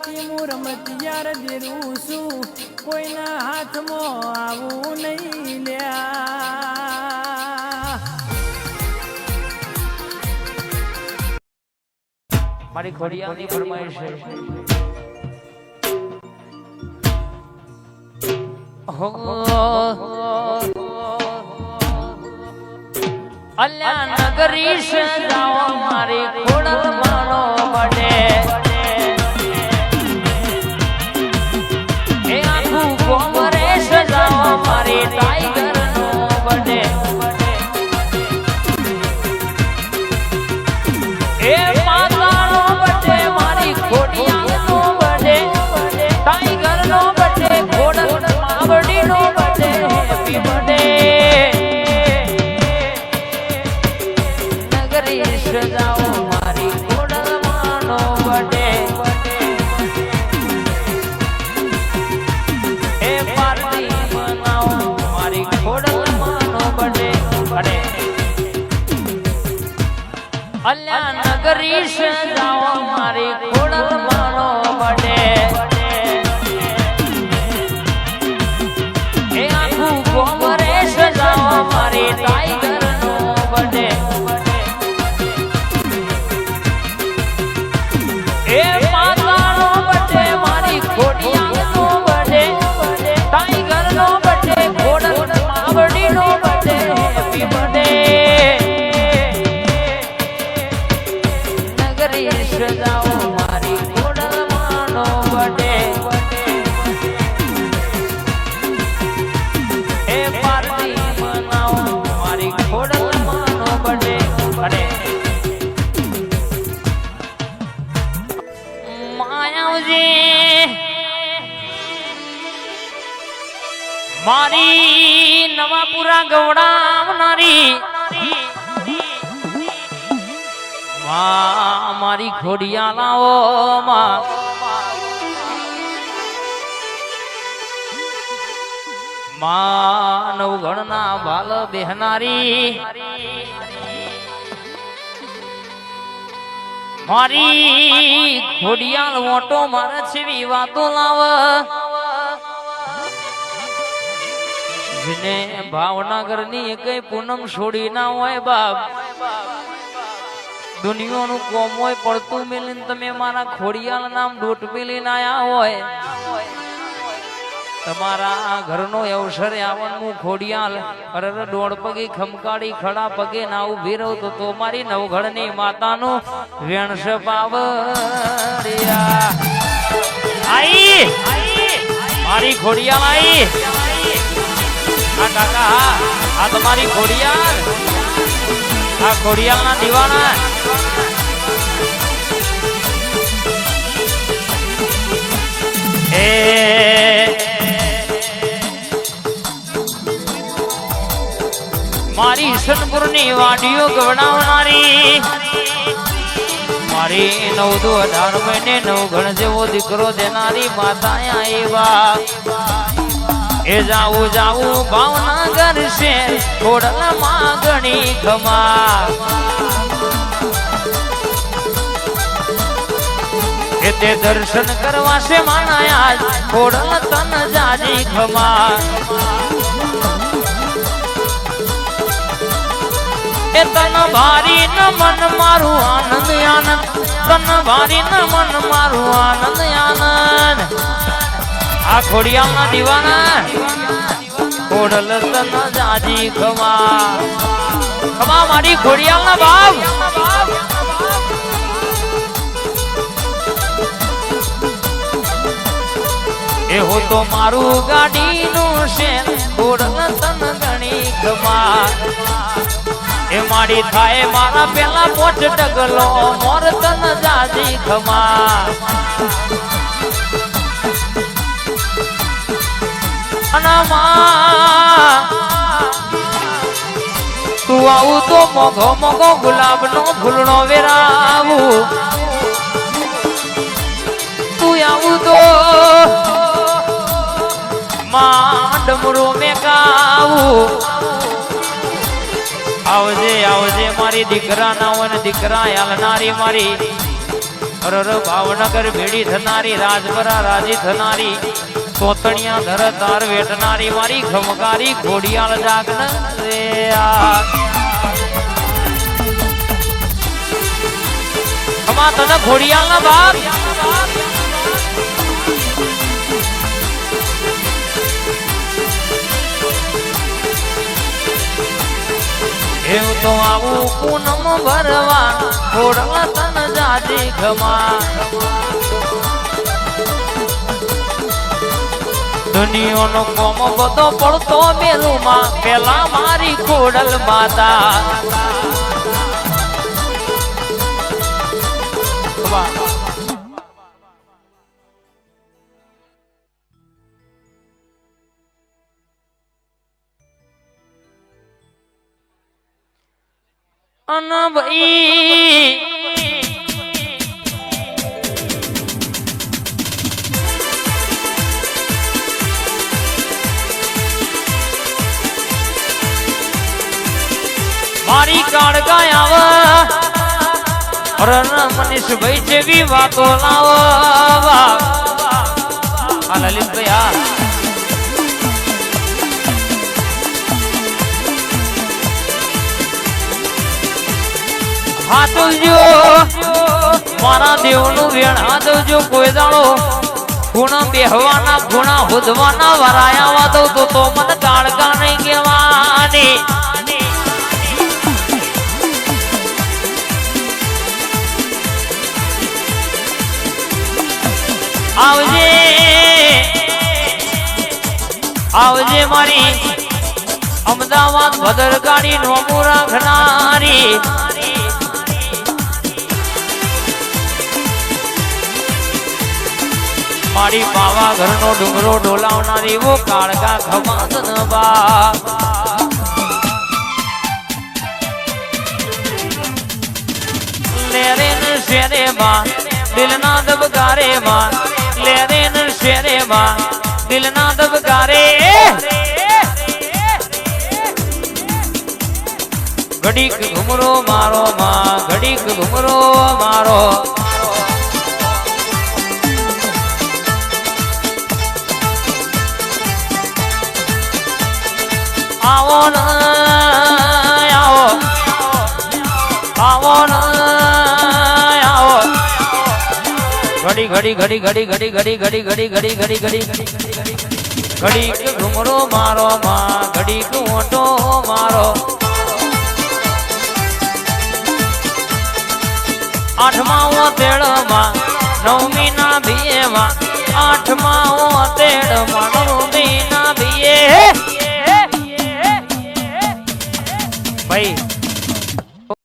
હું રમતિયાર દેરું છું કોઈના હાથમાં આવું નહીં લ્યા મારી ખોડિયાની ફરમાઈશ છે અલ્યા નગરી સજાઓ મારી ખોડલ માનો બડે એ આખું ગોમરે સજાઓ મારી ટાઈગર નો બડે એ માતાનો બડે મારી ખોડિયા નો બડે ટાઈગર નો બડે ખોડલ માવડી નો બડે હેપી બડે સજાઓ મારી ખોડલ માનો બડે એ પાર્ટી મનાવો મારી ખોડલ માનો બડે બડે અલ્યા નગરી સજાઓ મારી ખોડલ માનો બડે એ આખું ગોમરે સજાઓ મારી ટાઈગર નો બડે એ માતાનો બડે મારી ખોડિયા નો બડે ટાઈગર નો બડે ખોડલ માવડી નો બડે હેપી બડે નગરી સજાઓ મારી ખોડલ માનો બડે એ પાર્ટી મનાવો મારી ખોડલ માનો બડે બડે મારી નવાપુરા ગવડાવનારી મારી ખોડિયાલાઓ માં નવગણના બાલ બેહનારી મારી ખોડિયાલ મોટો મારે છે વાતો લાવ જેને ભાવનગર ની કઈ પૂનમ છોડી ના હોય બાપ દુનિયાનું કોમ હોય પડતું મિલીને તમે મારા ખોડિયાલ નામ દોટ મિલીને આયા હોય તમારા ઘરનો અવસર આવવાનું ખોડિયાલ અરે દોડ પગે ખમકાડી ખડા પગે ના ઉભી રહો તો મારી નવઘણની માતાનું વેણસ પાવડિયા આઈ મારી ખોડિયાલ આઈ આ કાકા આ તમારી ખોડિયાલ આ ખોડિયાલ ના દીવાના એ મારી ઈશનપુર ની વાડીઓ ગવડાવનારી મારી 9-18 મહિને નવઘણ જેવો દીકરો દેનારી માતા એવા એ જાવું જાવું ભાવનગર છે ખોડલ માં ઘણી ખમા એ તે દર્શન કરવા છે માણાયા ખોડલ તન જાજી ખમા એ તન ભારી ન મન મારું આનંદ આનંદ તન ભારી ન મન મારું આનંદ આનંદ આ ખોડિયાલ ના દીવાના ખોડલ તન જાજી ખમા ખમા મારી ખોડિયાલ ના બાપ એ હો તો મારું ગાડીનું છે ખોડલ તન ઘણી ખમા એ માડી થાય મારા પેલા પોચ ડગલો મોર તન જાજી ખમા તું આવું તો મોઘો મોઘો ગુલાબ નો ફૂલનો વેરાવું તું આવું તો માંડમરો મેકાવું આવજે આવજે મારી દીકરા ના હોય દીકરા હાલનારી મારી અરર ભાવનગર ભેડી થનારી રાજપરા રાજી થનારી તોતણિયા ધર તાર વેટનારી મારી ખમકારી ઘોડિયાળ જાગન રે ખમા તને ઘોડિયાળ ના બાપ એવું તો આવું પૂનમ ભરવા ખોડલા તન જાજી ખમા દુનિયાનો કોમ બધો પડતો મેલુમાં પેલા મારી ખોડલ માતા અનભાઈ મારી કાળગા આવ મનીષભાઈ જેવી વાતો લાવ આ લલિતભાઈ હાથજો મારા દેવનું વેણ હાથજો કોઈ દાડો ગુણા બેહવાના ગુણા હોદવાના વરાયા વાદો તો મને કાળગા નહીં કહેવાની આવજે આવજે મારી અમદાવાદ ભદર ગાડી નોમું રાખનારી મારી પાવાગઢ નો ડુંગરો ડોલાવનારી વો કાળકા ખમાસન બા લેરે ન શેરે માં દિલના દબકારે માં લેરે ન શેરે માં દિલના દબકારે ઘડીક ઘુમરો મારો માં ઘડીક ઘુમરો મારો આવો ન આવો આવો ન આવો ઘડી ઘડી ઘડી ઘડી ઘડી ઘડી ઘડી ઘડી ઘડી ઘડી ઘડી ઘડીક ઘુમરો મારો માં ઘડીક ઓટો મારો આઠમા તેડમાં નવમી ના ભીએમાં આઠમા તેડમાં નવમી